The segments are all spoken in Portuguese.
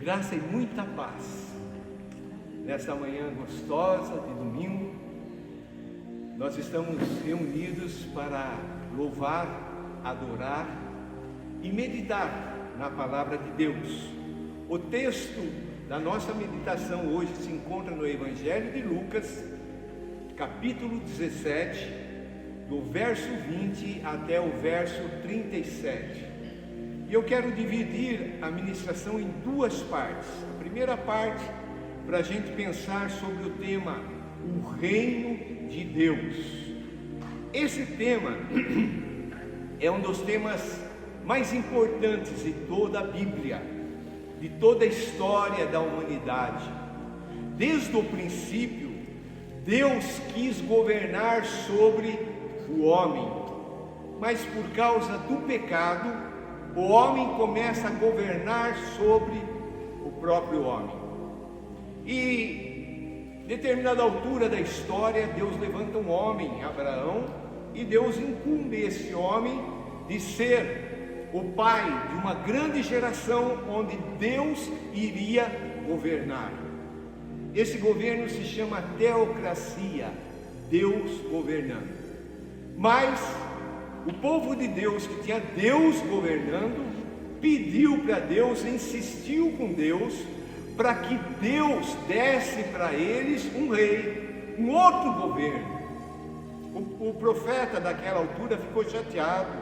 Graça e muita paz. Nesta manhã gostosa de domingo, nós estamos reunidos para louvar, adorar e meditar na palavra de Deus. O texto da nossa meditação hoje se encontra no Evangelho de Lucas, capítulo 17, do verso 20 até o verso 37. E eu quero dividir a ministração em duas partes. A primeira parte, para a gente pensar sobre o tema, o reino de Deus. Esse tema é um dos temas mais importantes de toda a Bíblia, de toda a história da humanidade. Desde o princípio, Deus quis governar sobre o homem, mas por causa do pecado, o homem começa a governar sobre o próprio homem. E, em determinada altura da história, Deus levanta um homem, Abraão, e Deus incumbe esse homem de ser o pai de uma grande geração onde Deus iria governar. Esse governo se chama teocracia, Deus governando. Mas o povo de Deus, que tinha Deus governando, pediu para Deus, insistiu com Deus, para que Deus desse para eles um rei, um outro governo. O profeta daquela altura ficou chateado.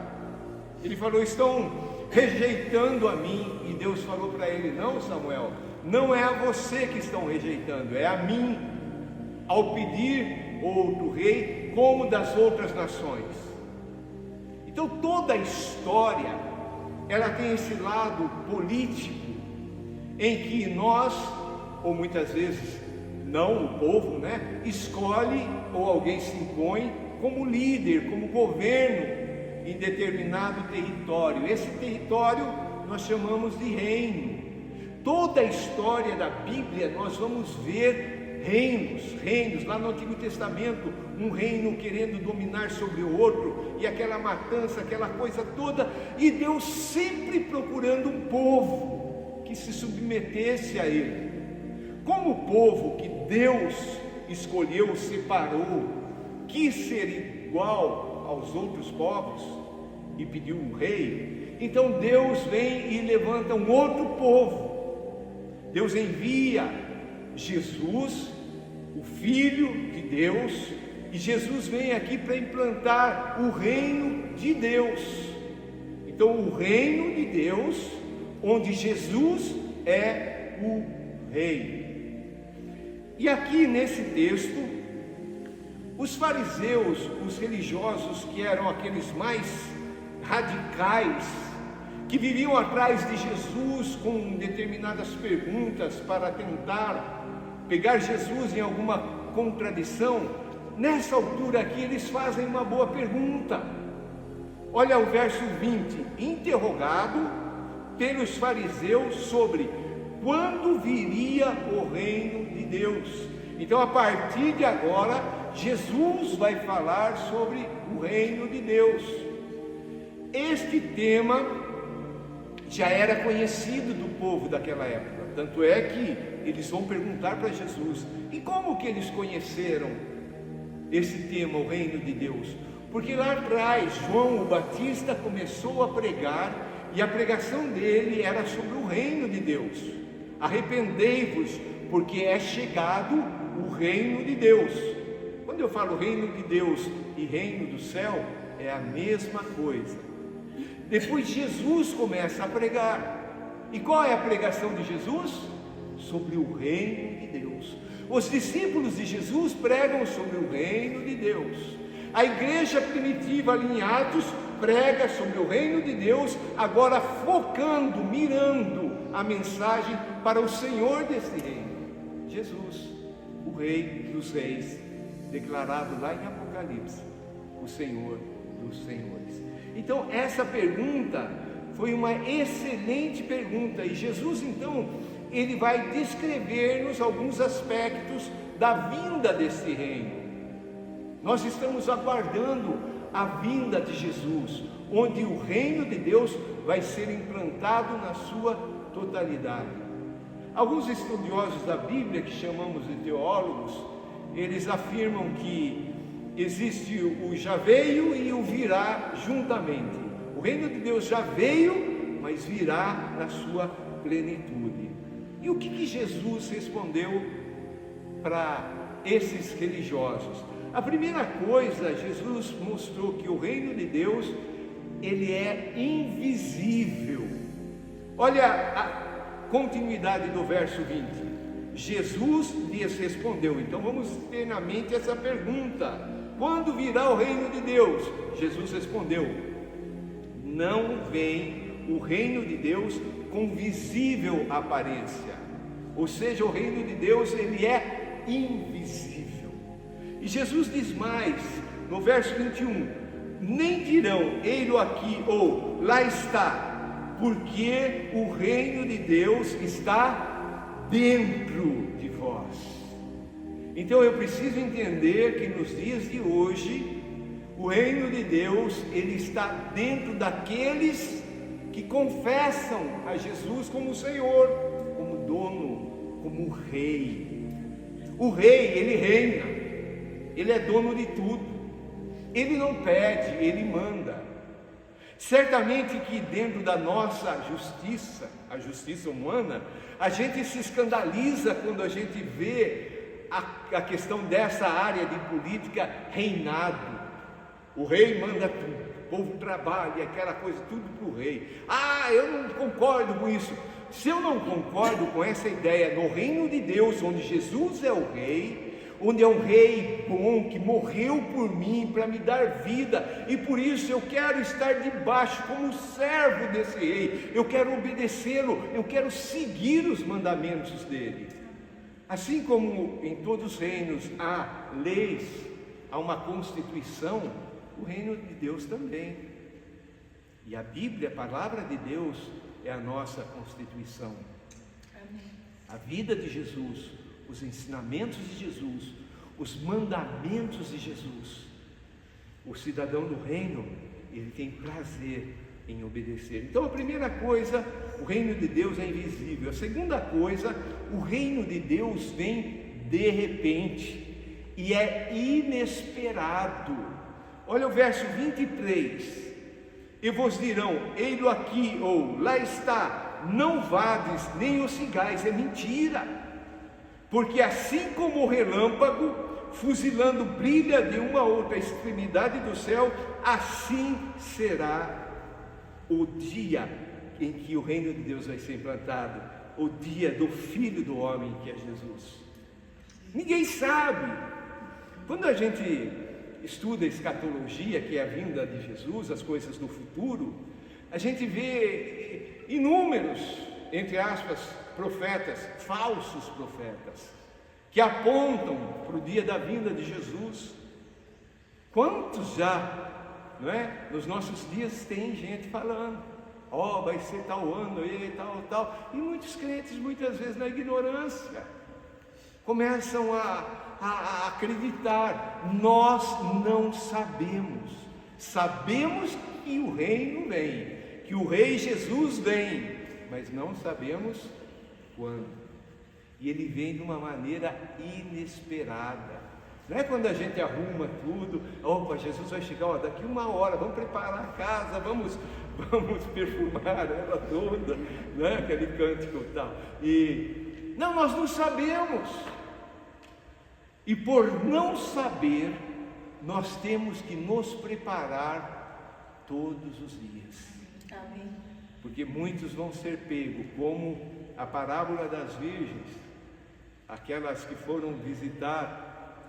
Ele falou: estão rejeitando a mim. E Deus falou para ele: não, Samuel, não é a você que estão rejeitando, é a mim, ao pedir outro rei como das outras nações. Então toda a história, ela tem esse lado político, em que nós, ou muitas vezes não, o povo, escolhe ou alguém se impõe como líder, como governo em determinado território. Esse território nós chamamos de reino. Toda a história da Bíblia nós vamos ver reinos, lá no Antigo Testamento, um reino querendo dominar sobre o outro, e aquela matança, aquela coisa toda, e Deus sempre procurando um povo que se submetesse a Ele. Como o povo que Deus escolheu, separou, quis ser igual aos outros povos e pediu um rei, então Deus vem e levanta um outro povo. Deus envia Jesus, o Filho de Deus, e Jesus vem aqui para implantar o reino de Deus. Então, o reino de Deus, onde Jesus é o rei. E aqui nesse texto, os fariseus, os religiosos, que eram aqueles mais radicais, que viviam atrás de Jesus com determinadas perguntas para tentar pegar Jesus em alguma contradição, nessa altura aqui eles fazem uma boa pergunta. Olha o verso 20: interrogado pelos fariseus sobre quando viria o reino de Deus. Então, a partir de agora, Jesus vai falar sobre o reino de Deus. Este tema já era conhecido do povo daquela época, tanto é que eles vão perguntar para Jesus: e como que eles conheceram esse tema, o reino de Deus? Porque lá atrás, João o Batista começou a pregar, e a pregação dele era sobre o reino de Deus. Arrependei-vos, porque é chegado o reino de Deus. Quando eu falo reino de Deus e reino do céu, é a mesma coisa. Depois Jesus começa a pregar. E qual é a pregação de Jesus? Sobre o reino de Deus. Os discípulos de Jesus pregam sobre o reino de Deus. A igreja primitiva ali em Atos prega sobre o reino de Deus, agora focando, mirando a mensagem para o Senhor desse reino, Jesus, o Rei dos Reis, declarado lá em Apocalipse, o Senhor dos Senhores. Então essa pergunta foi uma excelente pergunta, e Jesus então, ele vai descrever-nos alguns aspectos da vinda desse reino. Nós estamos aguardando a vinda de Jesus, onde o reino de Deus vai ser implantado na sua totalidade. Alguns estudiosos da Bíblia, que chamamos de teólogos, eles afirmam que existe o já veio e o virá juntamente. O reino de Deus já veio, mas virá na sua plenitude. E o que Jesus respondeu para esses religiosos? A primeira coisa, Jesus mostrou que o reino de Deus, ele é invisível. Olha a continuidade do verso 20. Jesus lhes respondeu. Então vamos ter na mente essa pergunta: quando virá o reino de Deus? Jesus respondeu: não vem o reino de Deus com visível aparência. Ou seja, o reino de Deus, ele é invisível. E Jesus diz mais, no verso 21, nem dirão, ei-lo aqui, ou lá está, porque o reino de Deus está dentro de vós. Então eu preciso entender que nos dias de hoje, o reino de Deus, ele está dentro daqueles que confessam a Jesus como Senhor, como dono, como Rei. O Rei, ele reina. Ele é dono de tudo, ele não pede, ele manda. Certamente que dentro da nossa justiça, a justiça humana, a gente se escandaliza quando a gente vê a questão dessa área de política, reinado. O rei manda tudo, o povo trabalha, aquela coisa, tudo para o rei. Eu não concordo com isso. Se eu não concordo com essa ideia no reino de Deus, onde Jesus é o rei, onde é um rei bom, que morreu por mim para me dar vida, e por isso eu quero estar debaixo como servo desse rei, eu quero obedecê-lo, eu quero seguir os mandamentos dele. Assim como em todos os reinos há leis, há uma constituição, o reino de Deus também. E a Bíblia, a palavra de Deus, é a nossa constituição. Amém. A vida de Jesus, os ensinamentos de Jesus, os mandamentos de Jesus. O cidadão do reino, ele tem prazer em obedecer. Então a primeira coisa, o reino de Deus é invisível. A segunda coisa, o reino de Deus vem de repente e é inesperado. Olha o verso 23. E vos dirão, ei-lo aqui, ou lá está, não vades nem os cigais. É mentira. Porque assim como o relâmpago, fuzilando, brilha de uma a outra extremidade do céu, assim será o dia em que o reino de Deus vai ser implantado, o dia do Filho do Homem, que é Jesus. Ninguém sabe. Quando a gente estuda escatologia, que é a vinda de Jesus, as coisas do futuro, a gente vê inúmeros, entre aspas, profetas, falsos profetas, que apontam para o dia da vinda de Jesus. Quantos já, não é? Nos nossos dias tem gente falando, vai ser tal ano, e tal, e muitos crentes, muitas vezes na ignorância, começam a acreditar. Nós não sabemos. Sabemos que o reino vem, que o Rei Jesus vem, mas não sabemos quando. E ele vem de uma maneira inesperada. Não é quando a gente arruma tudo, Jesus vai chegar, daqui 1 hora, vamos preparar a casa, vamos perfumar ela toda, né? Aquele cântico e tal. E não, nós não sabemos. E por não saber, nós temos que nos preparar todos os dias. Amém. Porque muitos vão ser pegos, como a parábola das virgens, aquelas que foram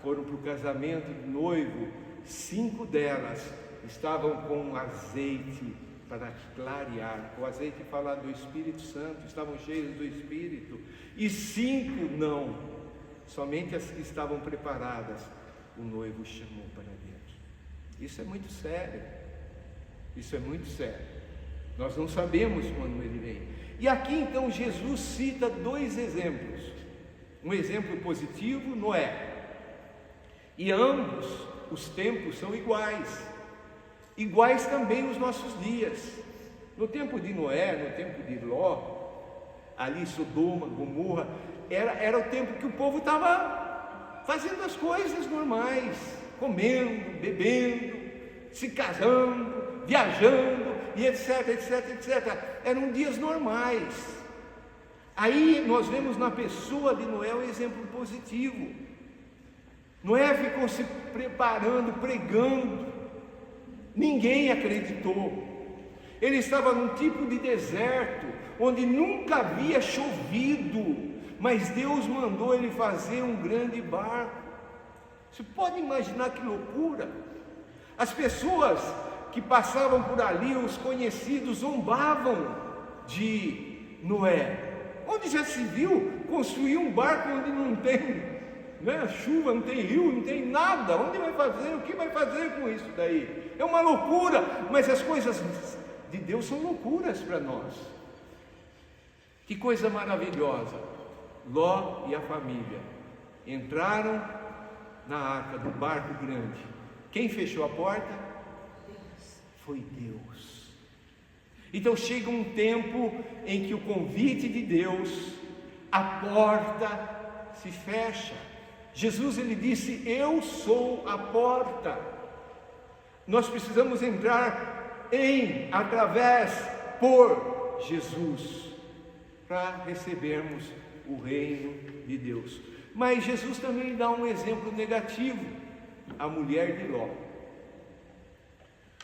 foram para o casamento do noivo, 5 delas estavam com azeite para clarear. O azeite fala do Espírito Santo, estavam cheios do Espírito, e 5 não, somente as que estavam preparadas, o noivo chamou para dentro. Isso é muito sério, isso é muito sério. Nós não sabemos quando ele vem. E aqui então Jesus cita 2 exemplos. Um exemplo positivo, Noé. E ambos os tempos são iguais. Iguais também os nossos dias. No tempo de Noé, no tempo de Ló, ali Sodoma, Gomorra, era o tempo que o povo estava fazendo as coisas normais, comendo, bebendo, se casando, viajando, e etc, etc, etc. Eram dias normais. Aí nós vemos na pessoa de Noé um exemplo positivo. Noé ficou se preparando, pregando, ninguém acreditou. Ele estava num tipo de deserto, onde nunca havia chovido, mas Deus mandou ele fazer um grande barco. Você pode imaginar que loucura? As pessoas que passavam por ali, os conhecidos, zombavam de Noé. Onde já se viu construir um barco onde não tem, né, chuva, não tem rio, não tem nada? Onde vai fazer? O que vai fazer com isso daí? É uma loucura, mas as coisas de Deus são loucuras para nós. Que coisa maravilhosa! Ló e a família entraram na arca do barco grande. Quem fechou a porta? Foi Deus. Então chega um tempo em que o convite de Deus, a porta se fecha. Jesus, ele disse: eu sou a porta. Nós precisamos entrar através, por Jesus, para recebermos o reino de Deus. Mas Jesus também dá um exemplo negativo: a mulher de Ló.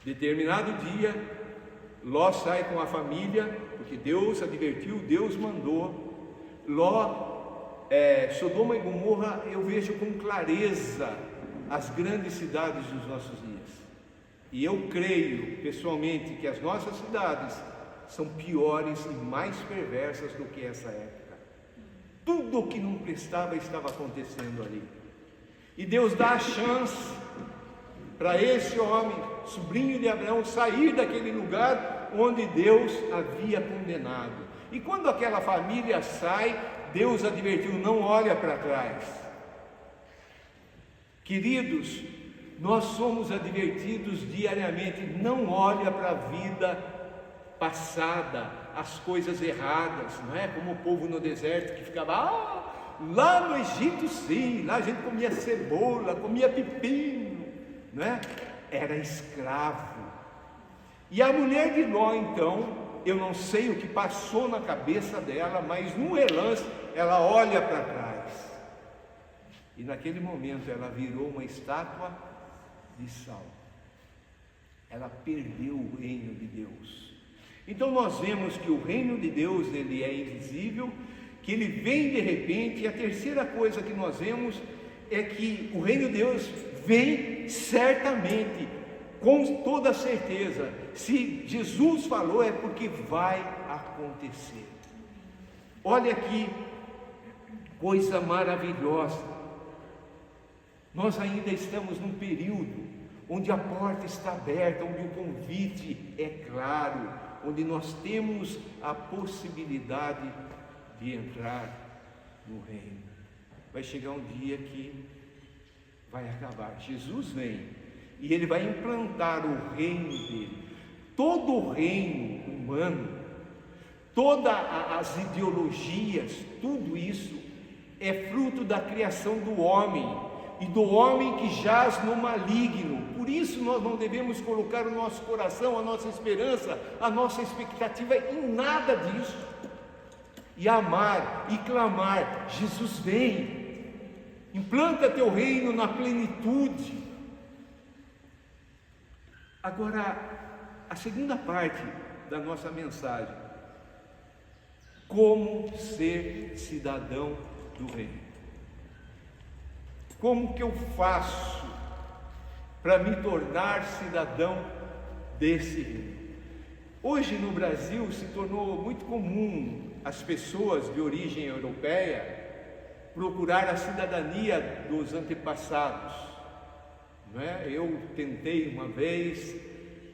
Determinado dia, Ló sai com a família, porque Deus advertiu, Deus mandou. Sodoma e Gomorra, eu vejo com clareza as grandes cidades dos nossos dias. E eu creio, pessoalmente, que as nossas cidades são piores e mais perversas do que essa época. Tudo o que não prestava estava acontecendo ali. E Deus dá a chance para esse homem, sobrinho de Abraão, sair daquele lugar onde Deus havia condenado. E quando aquela família sai, Deus advertiu: não olha para trás. Queridos, nós somos advertidos diariamente: não olha para a vida passada, as coisas erradas, não é? Como o povo no deserto que ficava: lá no Egito sim, lá a gente comia cebola, comia pepino, não é? Era escravo. E a mulher de Ló, então, eu não sei o que passou na cabeça dela, mas num relance ela olha para trás, e naquele momento ela virou uma estátua de sal. Ela perdeu o reino de Deus. Então nós vemos que o reino de Deus, ele é invisível, que ele vem de repente. E a terceira coisa que nós vemos é que o reino de Deus vem certamente, com toda certeza. Se Jesus falou, é porque vai acontecer. Olha aqui, coisa maravilhosa. Nós ainda estamos num período onde a porta está aberta, onde o convite é claro, onde nós temos a possibilidade de entrar no reino. Vai chegar um dia que vai acabar. Jesus vem e ele vai implantar o reino dele. Todo o reino humano, todas as ideologias, tudo isso é fruto da criação do homem, e do homem que jaz no maligno. Por isso nós não devemos colocar o nosso coração, a nossa esperança, a nossa expectativa em nada disso, e amar e clamar: Jesus vem, implanta teu reino na plenitude. Agora, a segunda parte da nossa mensagem: como ser cidadão do reino. Como que eu faço para me tornar cidadão desse reino? Hoje no Brasil se tornou muito comum as pessoas de origem europeia procurar a cidadania dos antepassados, não é? Eu tentei uma vez,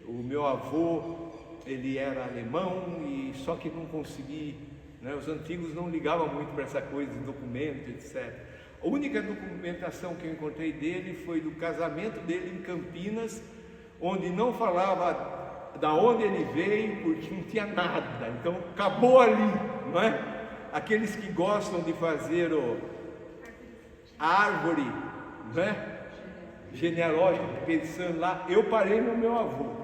o meu avô, ele era alemão, e só que não consegui, né? Os antigos não ligavam muito para essa coisa de documento, etc. A única documentação que eu encontrei dele foi do casamento dele em Campinas, onde não falava da onde ele veio, porque não tinha nada, então acabou ali, não é? aqueles que gostam de fazer a árvore, né, genealógica, pensando lá, eu parei no meu avô.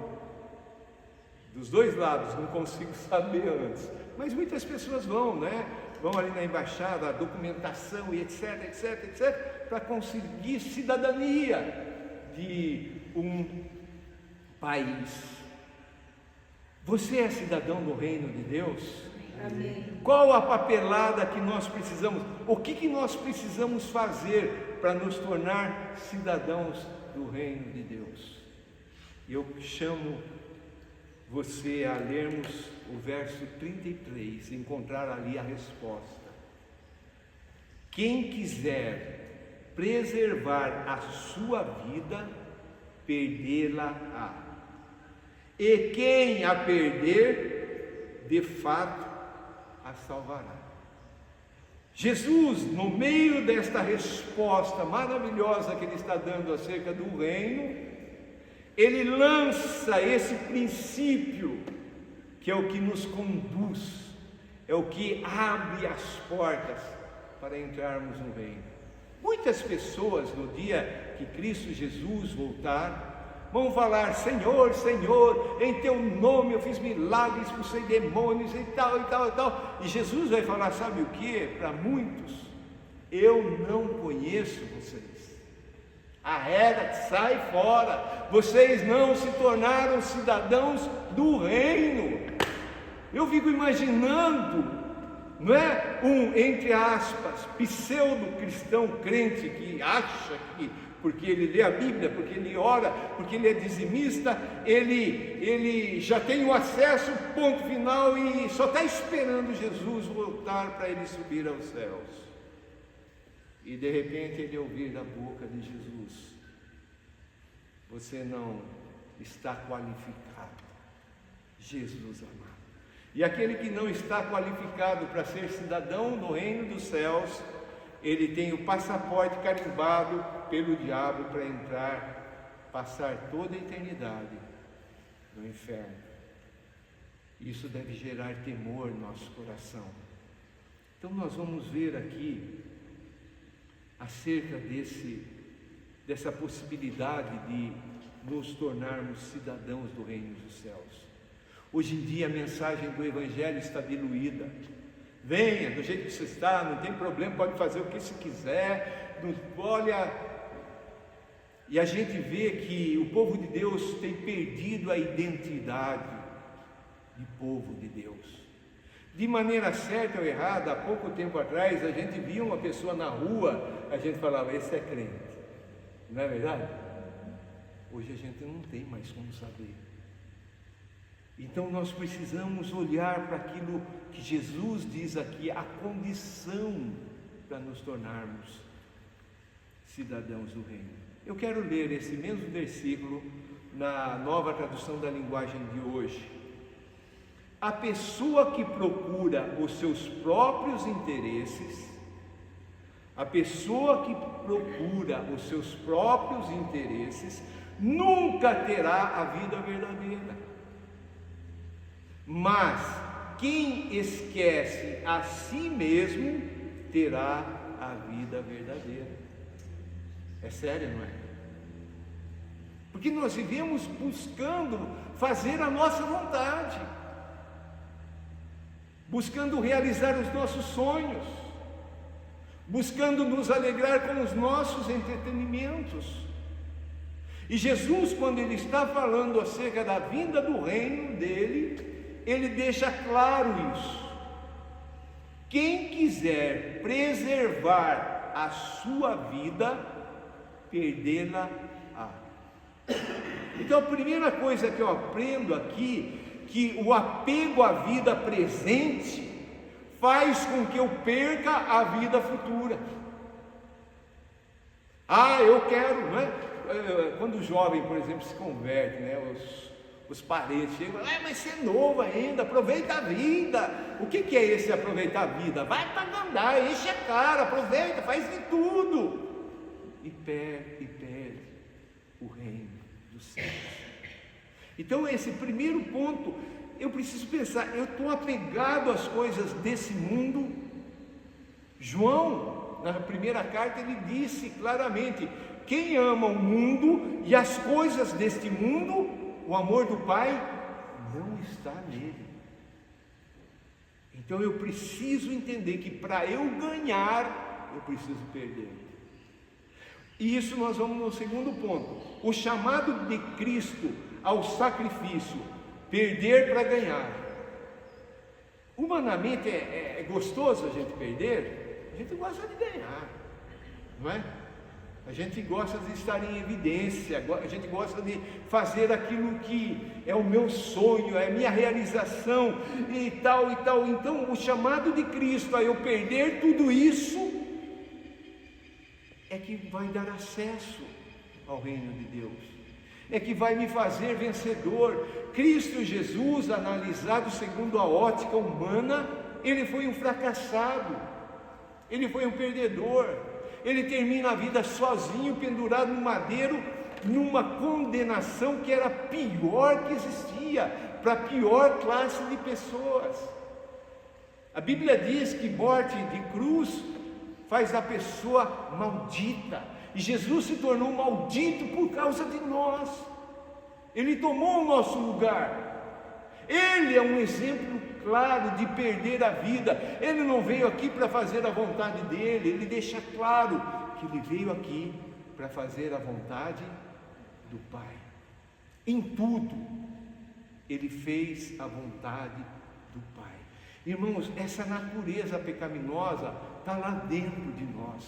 Dos dois lados, não consigo saber antes. Mas muitas pessoas vão, né? Vão ali na embaixada, a documentação e etc, etc, etc, para conseguir cidadania de um país. Você é cidadão do reino de Deus? Amém. Qual a papelada que nós precisamos? O que nós precisamos fazer para nos tornar cidadãos do reino de Deus? Eu chamo você a lermos o verso 33, encontrar ali a resposta. Quem quiser preservar a sua vida, perdê-la-á. E quem a perder, de fato, a salvará. Jesus, no meio desta resposta maravilhosa que ele está dando acerca do reino, ele lança esse princípio, que é o que nos conduz, é o que abre as portas para entrarmos no reino. Muitas pessoas, no dia que Cristo Jesus voltar, vão falar: Senhor, Senhor, em teu nome eu fiz milagres, expulsei demônios e tal, e tal, e tal. E Jesus vai falar, sabe o que? Para muitos: eu não conheço vocês. Arreda, sai fora, vocês não se tornaram cidadãos do reino. Eu fico imaginando, não é? Entre aspas, pseudo-cristão crente que acha que, porque ele lê a Bíblia, porque ele ora, porque ele é dizimista, ele já tem o acesso, ponto final, e só está esperando Jesus voltar para ele subir aos céus. E de repente ele ouvir da boca de Jesus: você não está qualificado, Jesus amado. E aquele que não está qualificado para ser cidadão do reino dos céus, ele tem o passaporte carimbado pelo diabo para entrar, passar toda a eternidade no inferno. Isso deve gerar temor no nosso coração. Então nós vamos ver aqui acerca dessa possibilidade de nos tornarmos cidadãos do reino dos céus. Hoje em dia a mensagem do Evangelho está diluída. Venha do jeito que você está, não tem problema, pode fazer o que você quiser, olha. E a gente vê que o povo de Deus tem perdido a identidade de povo de Deus. De maneira certa ou errada, há pouco tempo atrás, a gente via uma pessoa na rua, a gente falava: esse é crente, não é verdade? Hoje a gente não tem mais como saber. Então nós precisamos olhar para aquilo que Jesus diz aqui, a condição para nos tornarmos cidadãos do reino. Eu quero ler esse mesmo versículo na Nova Tradução da Linguagem de hoje. A pessoa que procura os seus próprios interesses, a pessoa que procura os seus próprios interesses, nunca terá a vida verdadeira. Mas quem esquece a si mesmo terá a vida verdadeira. É sério, não é? Porque nós vivemos buscando fazer a nossa vontade, buscando realizar os nossos sonhos, buscando nos alegrar com os nossos entretenimentos. E Jesus, quando ele está falando acerca da vinda do reino dele, ele deixa claro isso. Quem quiser preservar a sua vida, perdê-la-á. Então a primeira coisa que eu aprendo aqui, que o apego à vida presente faz com que eu perca a vida futura. Eu quero, não é? Quando o jovem, por exemplo, se converte, né? Os parentes chegam: mas você é novo ainda, aproveita a vida. O que é esse aproveitar a vida? Vai para andar, enche a cara, aproveita, faz de tudo. E perde o reino dos céus. Então esse primeiro ponto, eu preciso pensar: eu estou apegado às coisas desse mundo João, na primeira carta, ele disse claramente: quem ama o mundo e as coisas deste mundo, o amor do Pai não está nele. Então eu preciso entender que para eu ganhar, eu preciso perder. E isso nós vamos no segundo ponto. O chamado de Cristo ao sacrifício, perder para ganhar. Humanamente é gostoso a gente perder, a gente gosta de ganhar, não é? A gente gosta de estar em evidência, a gente gosta de fazer aquilo que é o meu sonho, é a minha realização e tal e tal. Então o chamado de Cristo a eu perder tudo isso é que vai dar acesso ao reino de Deus, é que vai me fazer vencedor. Cristo Jesus, analisado segundo a ótica humana, ele foi um fracassado, ele foi um perdedor. Ele termina a vida sozinho, pendurado no madeiro, numa condenação que era a pior que existia, para a pior classe de pessoas. A Bíblia diz que morte de cruz faz a pessoa maldita, e Jesus se tornou maldito por causa de nós. Ele tomou o nosso lugar. Ele é um exemplo claro de perder a vida. Ele não veio aqui para fazer a vontade dele, ele deixa claro que ele veio aqui para fazer a vontade do Pai. Em tudo, ele fez a vontade do Pai. Irmãos, essa natureza pecaminosa está lá dentro de nós,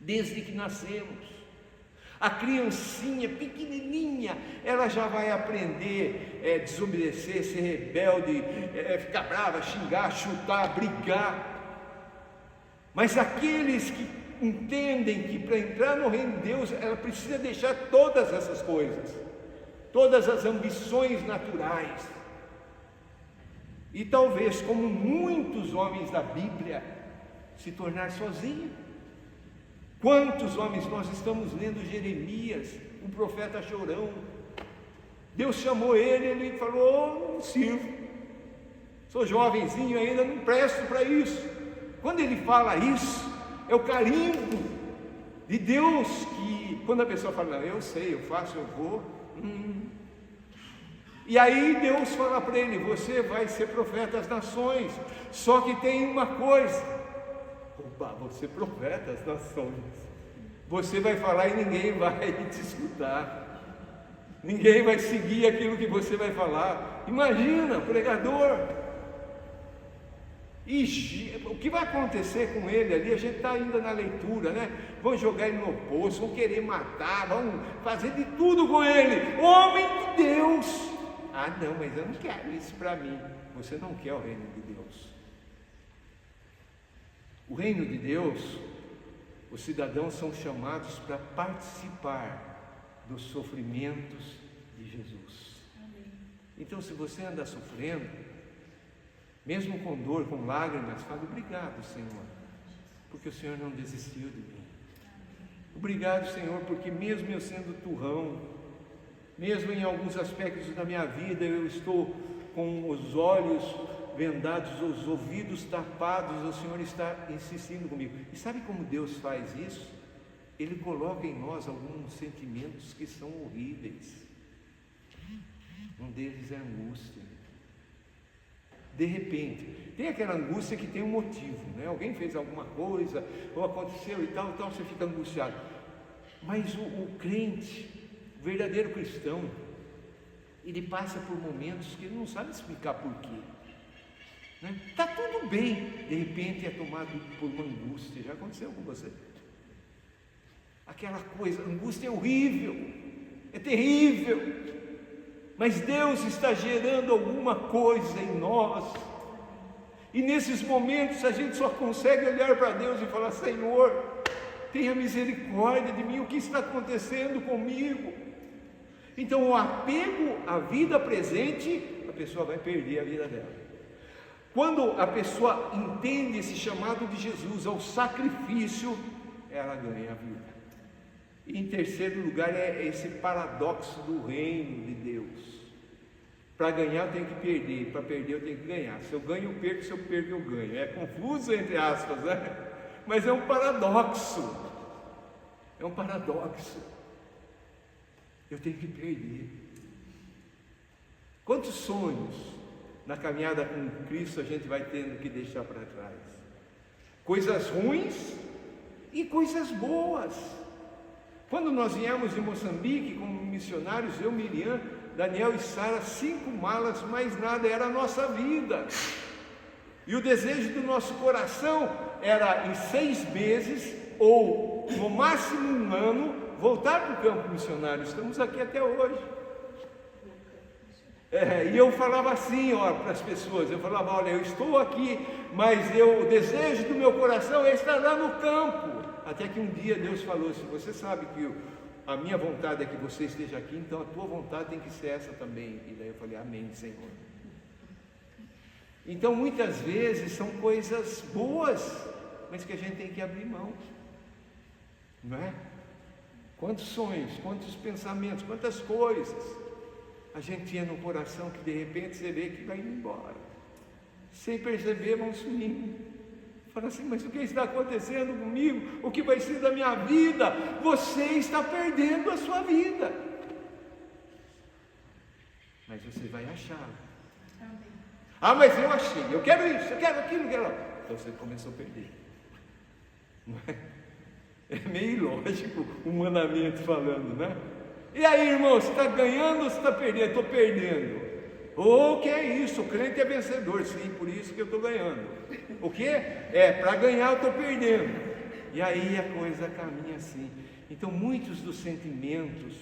desde que nascemos. A criancinha pequenininha, ela já vai aprender a desobedecer, ser rebelde, ficar brava, xingar, chutar, brigar. Mas aqueles que entendem que para entrar no reino de Deus, ela precisa deixar todas essas coisas, todas as ambições naturais. E talvez, como muitos homens da Bíblia, se tornar sozinho. Quantos homens nós estamos lendo? Jeremias, um profeta chorão. Deus chamou ele, ele falou: não sirvo, sou jovenzinho ainda, não presto para isso. Quando ele fala isso, é o carimbo de Deus, que quando a pessoa fala: não, eu sei, eu faço, eu vou. E aí Deus fala para ele: você vai ser profeta das nações, só que tem uma coisa. Opa, você profeta das nações, você vai falar e ninguém vai te escutar, ninguém vai seguir aquilo que você vai falar. Imagina, pregador. E o que vai acontecer com ele ali? A gente está ainda na leitura, né? Vão jogar ele no poço, vão querer matar, vão fazer de tudo com ele. Homem de Deus! Ah, não, mas eu não quero isso para mim. Você não quer o reino de Deus. O reino de Deus, os cidadãos são chamados para participar dos sofrimentos de Jesus. Amém. Então, se você anda sofrendo, mesmo com dor, com lágrimas, fale: obrigado, Senhor, porque o Senhor não desistiu de mim. Obrigado, Senhor, porque mesmo eu sendo turrão, mesmo em alguns aspectos da minha vida, eu estou com os olhos vendados, os ouvidos tapados, o Senhor está insistindo comigo. E sabe como Deus faz isso? Ele coloca em nós alguns sentimentos que são horríveis. Um deles é a angústia. De repente, tem aquela angústia que tem um motivo, né? Alguém fez alguma coisa, ou aconteceu e tal, você fica angustiado. Mas o crente, o verdadeiro cristão, ele passa por momentos que ele não sabe explicar porquê. Está tudo bem, de repente é tomado por uma angústia. Já aconteceu com você? Aquela coisa, angústia é horrível, é terrível, mas Deus está gerando alguma coisa em nós, e nesses momentos a gente só consegue olhar para Deus e falar: Senhor, tenha misericórdia de mim, o que está acontecendo comigo? Então, o apego à vida presente, a pessoa vai perder a vida dela. Quando a pessoa entende esse chamado de Jesus ao sacrifício, ela ganha a vida. E em terceiro lugar é esse paradoxo do reino de Deus. Para ganhar eu tenho que perder, para perder eu tenho que ganhar. Se eu ganho eu perco, se eu perco eu ganho. É confuso entre aspas, né? Mas é um paradoxo. É um paradoxo. Eu tenho que perder. Quantos sonhos na caminhada com Cristo a gente vai tendo que deixar para trás? Coisas ruins e coisas boas. Quando nós viemos de Moçambique como missionários, eu, Miriam, Daniel e Sara, 5 malas, mais nada, era a nossa vida. E o desejo do nosso coração era, em 6 meses, ou no máximo 1 ano, voltar para o campo missionário. Estamos aqui até hoje. E eu falava assim, para as pessoas, eu falava, olha, eu estou aqui, mas o desejo do meu coração é estar lá no campo. Até que um dia Deus falou assim, você sabe que a minha vontade é que você esteja aqui, então a tua vontade tem que ser essa também. E daí eu falei, amém, Senhor. Então muitas vezes são coisas boas, mas que a gente tem que abrir mão, não é? Quantos sonhos, quantos pensamentos, quantas coisas a gente tinha no coração que de repente você vê que vai indo embora, sem perceber vão sumindo. Fala assim, mas o que está acontecendo comigo? O que vai ser da minha vida? Você está perdendo a sua vida. Mas você vai achar. Ah, mas eu achei, eu quero isso, eu quero aquilo, eu quero. Então você começou a perder. Não é? É meio ilógico, humanamente falando, né? E aí, irmão, você está ganhando ou você está perdendo? Estou perdendo. O que é isso? O crente é vencedor, sim, por isso que eu estou ganhando. O que? Para ganhar eu estou perdendo. E aí a coisa caminha assim. Então muitos dos sentimentos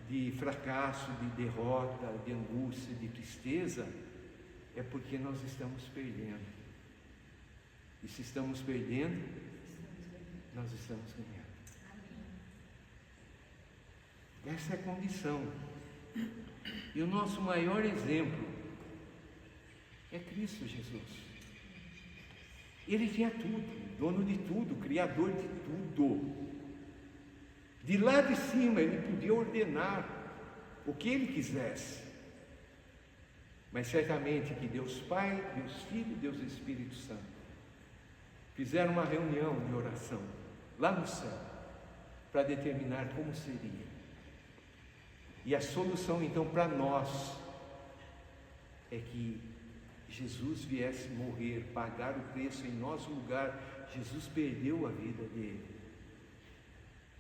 de fracasso, de derrota, de angústia, de tristeza, é porque nós estamos perdendo. E se estamos perdendo, nós estamos ganhando. Essa é a condição. E o nosso maior exemplo é Cristo Jesus. Ele tinha tudo, dono de tudo, criador de tudo. De lá de cima ele podia ordenar o que ele quisesse. Mas certamente que Deus Pai, Deus Filho, Deus Espírito Santo fizeram uma reunião de oração lá no céu para determinar como seria. E a solução então para nós é que Jesus viesse morrer, pagar o preço em nosso lugar. Jesus perdeu a vida dele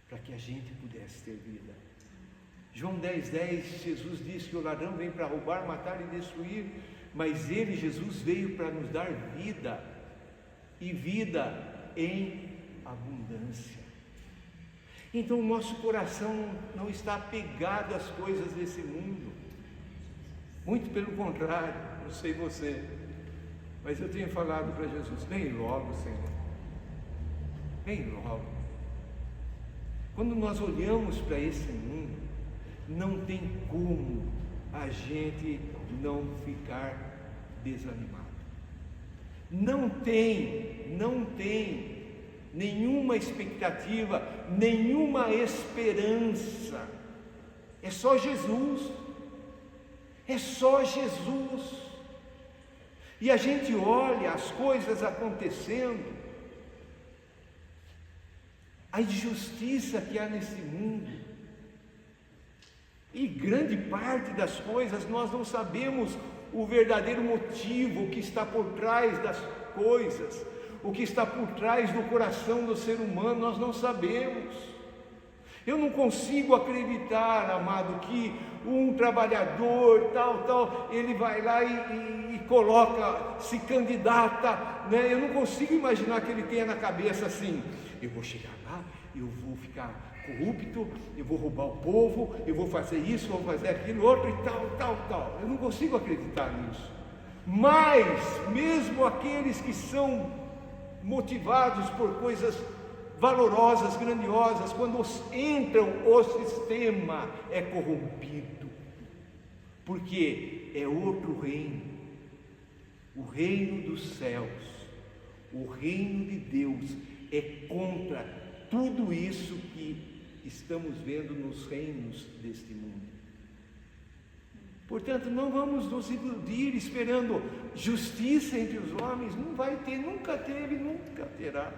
para que a gente pudesse ter vida. João 10:10, Jesus disse que o ladrão vem para roubar, matar e destruir, mas ele, Jesus, veio para nos dar vida, e vida em abundância. Então o nosso coração não está apegado às coisas desse mundo, muito pelo contrário. Não sei você, mas eu tenho falado para Jesus, vem logo, Senhor, vem logo. Quando nós olhamos para esse mundo, não tem como a gente não ficar desanimado. Não tem nenhuma expectativa, nenhuma esperança. É só Jesus. É só Jesus. E a gente olha as coisas acontecendo, a injustiça que há nesse mundo, e grande parte das coisas nós não sabemos o verdadeiro motivo, o que está por trás das coisas, o que está por trás do coração do ser humano, nós não sabemos. Eu não consigo acreditar, amado, que um trabalhador, ele vai lá e coloca, se candidata, né? Eu não consigo imaginar que ele tenha na cabeça assim, eu vou chegar lá, eu vou ficar corrupto, eu vou roubar o povo, eu vou fazer isso, vou fazer aquilo, outro e tal. Eu não consigo acreditar nisso. Mas, mesmo aqueles que são motivados por coisas valorosas, grandiosas, quando entram, o sistema é corrompido, porque é outro reino, o reino dos céus, o reino de Deus é contra tudo isso que estamos vendo nos reinos deste mundo. Portanto, não vamos nos iludir esperando justiça entre os homens. Não vai ter, nunca teve, nunca terá.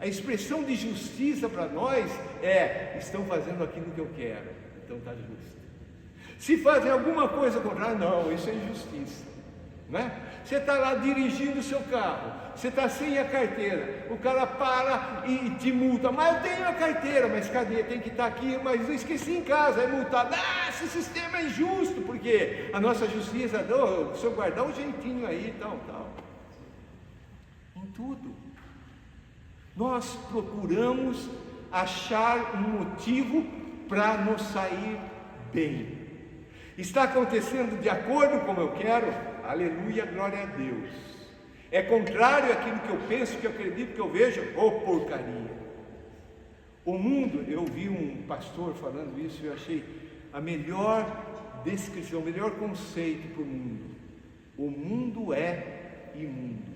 A expressão de justiça para nós é: estão fazendo aquilo que eu quero, então está justo. Se fazem alguma coisa contrária, não, isso é injustiça, né? Você está lá dirigindo o seu carro, você está sem a carteira, o cara para e te multa. Mas eu tenho a carteira, mas cadê? Tem que estar aqui, mas eu esqueci em casa, é multado. Ah, esse sistema é injusto, porque a nossa justiça, o senhor guardar um jeitinho aí, tal. Em tudo, nós procuramos achar um motivo para nos sair bem. Está acontecendo de acordo com como eu quero? Aleluia, glória a Deus. É contrário àquilo que eu penso, que eu acredito, que eu vejo? Porcaria. O mundo, eu vi um pastor falando isso e eu achei a melhor descrição, o melhor conceito para o mundo. O mundo é imundo.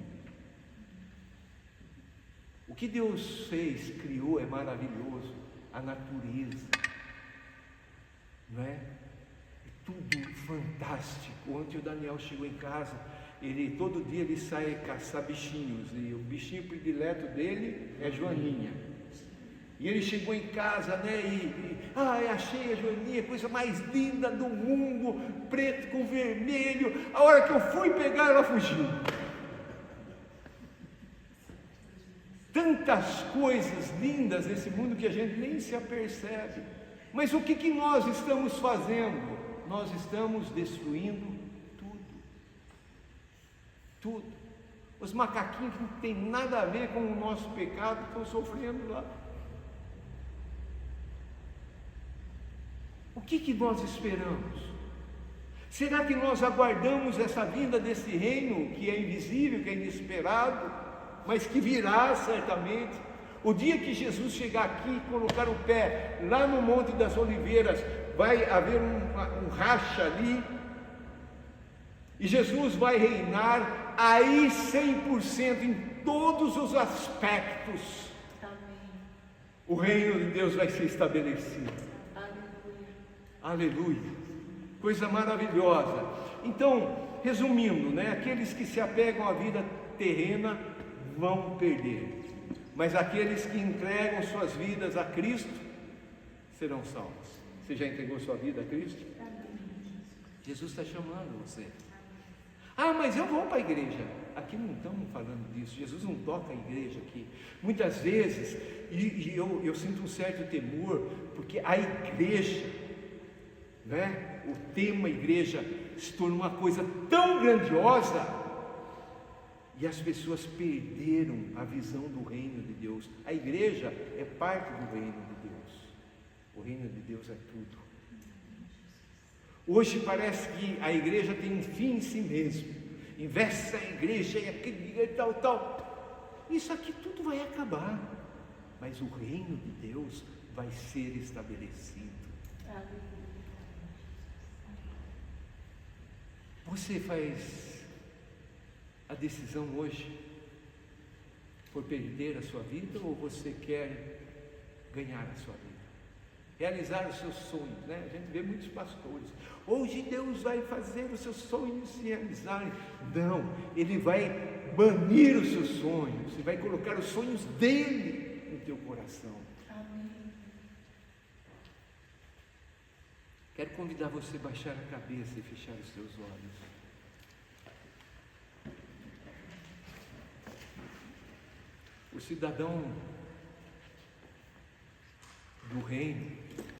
O que Deus fez, criou, é maravilhoso. A natureza, não é? Tudo fantástico. Ontem o Daniel chegou em casa, todo dia ele sai caçar bichinhos, e o bichinho predileto dele é Joaninha. E ele chegou em casa, né, achei a Joaninha, coisa mais linda do mundo, preto com vermelho. A hora que eu fui pegar, ela fugiu. Tantas coisas lindas nesse mundo que a gente nem se apercebe. Mas o que nós estamos fazendo? Nós estamos destruindo tudo. Os macaquinhos que não tem nada a ver com o nosso pecado estão sofrendo lá. O que nós esperamos? Será que nós aguardamos essa vinda desse reino que é invisível, que é inesperado, mas que virá certamente? O dia que Jesus chegar aqui e colocar o pé lá no Monte das Oliveiras, vai haver um racha ali, e Jesus vai reinar aí 100% em todos os aspectos. Amém. O reino de Deus vai ser estabelecido. Aleluia. Coisa maravilhosa. Então, resumindo, né, aqueles que se apegam à vida terrena vão perder, mas aqueles que entregam suas vidas a Cristo serão salvos. Você já entregou sua vida a Cristo? Jesus está chamando você. Ah, mas eu vou para a igreja. Aqui não estamos falando disso. Jesus não toca a igreja aqui. Muitas vezes, eu sinto um certo temor, porque a igreja, né, o tema igreja se tornou uma coisa tão grandiosa, e as pessoas perderam a visão do reino de Deus. A igreja é parte do reino de Deus. O reino de Deus é tudo. Hoje parece que a igreja tem um fim em si mesmo. Investe a igreja e aquele e tal. Isso aqui tudo vai acabar, mas o reino de Deus vai ser estabelecido. Você faz a decisão hoje por perder a sua vida, ou você quer ganhar a sua vida? Realizar os seus sonhos, né? A gente vê muitos pastores: hoje Deus vai fazer os seus sonhos se realizarem. Não, Ele vai banir os seus sonhos, Ele vai colocar os sonhos dEle no teu coração. Amém. Quero convidar você a baixar a cabeça e fechar os seus olhos. O cidadão do reino